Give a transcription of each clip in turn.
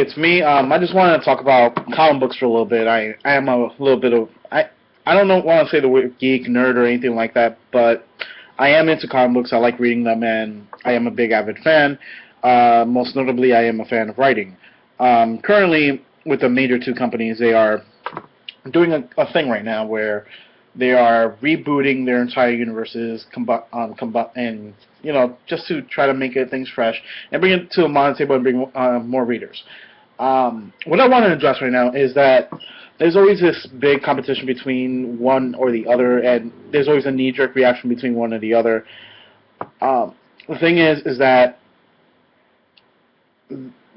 It's me. I just wanted to talk about comic books for a little bit. I am a little bit of I don't know want to say the word geek, nerd, or anything like that, but I am into comic books. I like reading them, and I am a big avid fan. Most notably, I am a fan of writing. Currently, with the major two companies, they are doing a thing right now where they are rebooting their entire universes, and just to try to make it things fresh and bring it to a modern table and bring more readers. What I want to address right now is that there's always this big competition between one or the other, and there's always a knee-jerk reaction between one or the other. The thing is that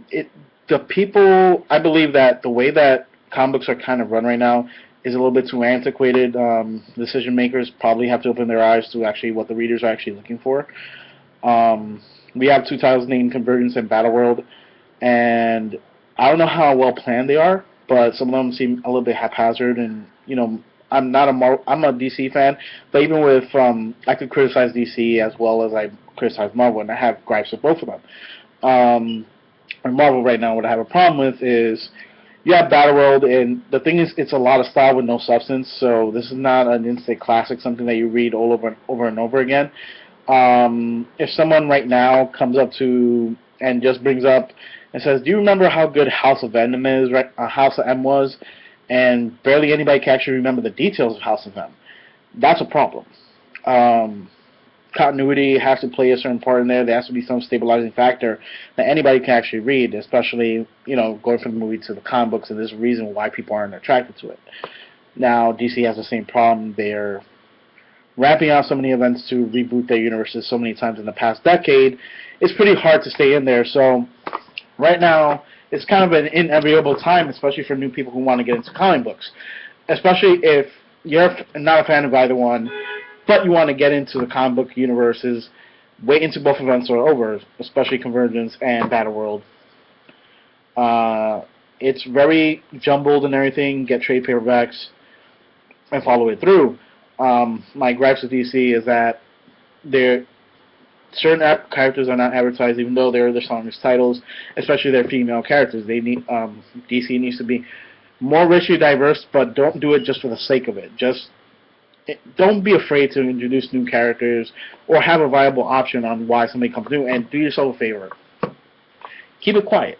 it the people I believe that the way that comic books are kind of run right now is a little bit too antiquated. Decision makers probably have to open their eyes to actually what the readers are actually looking for. We have two titles named Convergence and Battleworld, and I don't know how well planned they are, but some of them seem a little bit haphazard. And I'm a DC fan, but even with I could criticize DC as well as I criticize Marvel, and I have gripes with both of them. And Marvel right now, what I have a problem with is you have Battleworld, and the thing is, it's a lot of style with no substance. So this is not an instant classic, something that you read all over and over again. If someone right now comes up to and just brings up and says, "Do you remember how good House of M is?" Right, House of M was, and barely anybody can actually remember the details of House of M. That's a problem. Continuity has to play a certain part in there. There has to be some stabilizing factor that anybody can actually read, especially going from the movie to the comic books, and there's a reason why people aren't attracted to it. Now DC has the same problem. They're ramping out so many events to reboot their universes so many times in the past decade. It's pretty hard to stay in there. So right now it's kind of an inevitable time, especially for new people who want to get into comic books, especially if you're not a fan of either one, but you want to get into the comic book universes. Wait until both events are over, especially Convergence and Battleworld. It's very jumbled and everything. Get trade paperbacks and follow it through. My gripes with DC is that certain characters are not advertised, even though they're the strongest titles, especially their female characters. They need DC needs to be more racially diverse, but don't do it just for the sake of it. Don't be afraid to introduce new characters or have a viable option on why somebody comes new, and do yourself a favor. Keep it quiet.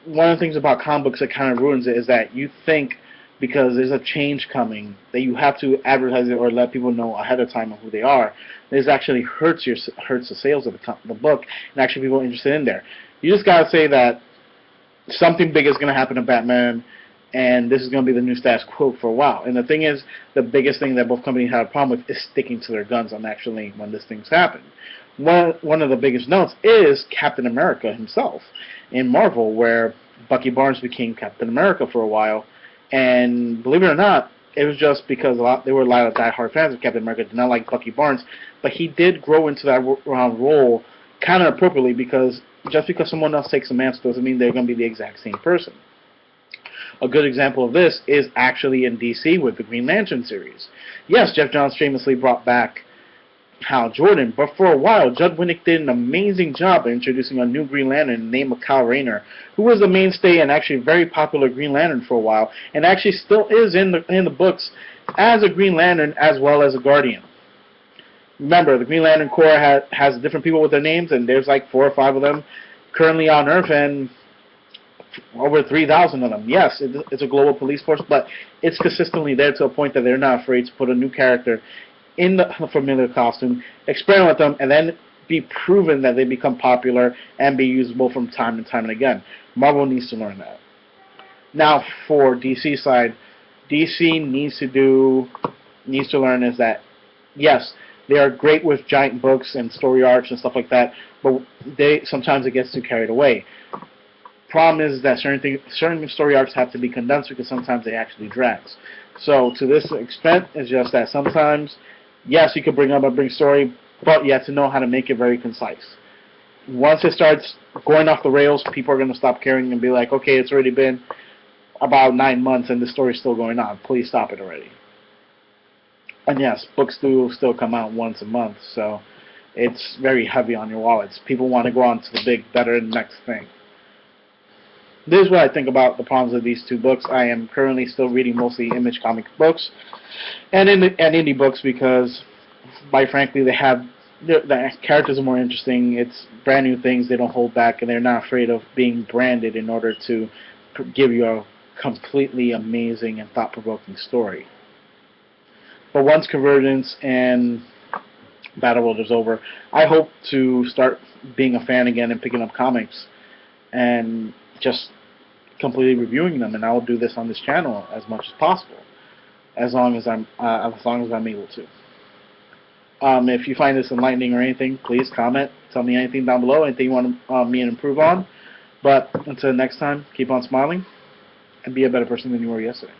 One of the things about comic books that kind of ruins it is that you think because there's a change coming that you have to advertise it or let people know ahead of time of who they are. This actually hurts the sales of the book and actually people are interested in there. You just gotta say that something big is gonna happen to Batman, and this is going to be the new status quo for a while. And the thing is, the biggest thing that both companies have a problem with is sticking to their guns on actually when this thing's happened. One of the biggest notes is Captain America himself in Marvel, where Bucky Barnes became Captain America for a while. And believe it or not, it was just because there were a lot of diehard fans of Captain America did not like Bucky Barnes, but he did grow into that role kind of appropriately, because just because someone else takes a mantle doesn't mean they're going to be the exact same person. A good example of this is actually in DC with the Green Lantern series. Yes, Jeff Johns famously brought back Hal Jordan, but for a while, Judd Winick did an amazing job of introducing a new Green Lantern named Kyle Rayner, who was a mainstay and actually very popular Green Lantern for a while, and actually still is in the books as a Green Lantern as well as a Guardian. Remember, the Green Lantern Corps has different people with their names, and there's like 4 or 5 of them currently on Earth, and over 3,000 of them. Yes, it's a global police force, but it's consistently there to a point that they're not afraid to put a new character in the familiar costume, experiment with them, and then be proven that they become popular and be usable from time and time and again. Marvel needs to learn that. Now, for DC side, DC needs to learn is that, yes, they are great with giant books and story arcs and stuff like that, but sometimes it gets too carried away. Problem is that certain story arcs have to be condensed because sometimes they actually drags. So to this extent, it's just that sometimes, yes, you could bring up a big story, but you have to know how to make it very concise. Once it starts going off the rails, people are going to stop caring and be like, okay, it's already been about 9 months and the story's still going on. Please stop it already. And yes, books do still come out once a month, so it's very heavy on your wallets. People want to go on to the big, better, next thing. This is what I think about the problems of these two books. I am currently still reading mostly Image comic books and indie books because, quite frankly, the characters are more interesting. It's brand new things. They don't hold back, and they're not afraid of being branded in order to give you a completely amazing and thought-provoking story. But once Convergence and Battleworld is over, I hope to start being a fan again and picking up comics and just completely reviewing them. And I will do this on this channel as much as possible, as long as I'm able to. If you find this enlightening or anything, please comment. Tell me anything down below, anything you want me to improve on. But until next time, keep on smiling and be a better person than you were yesterday.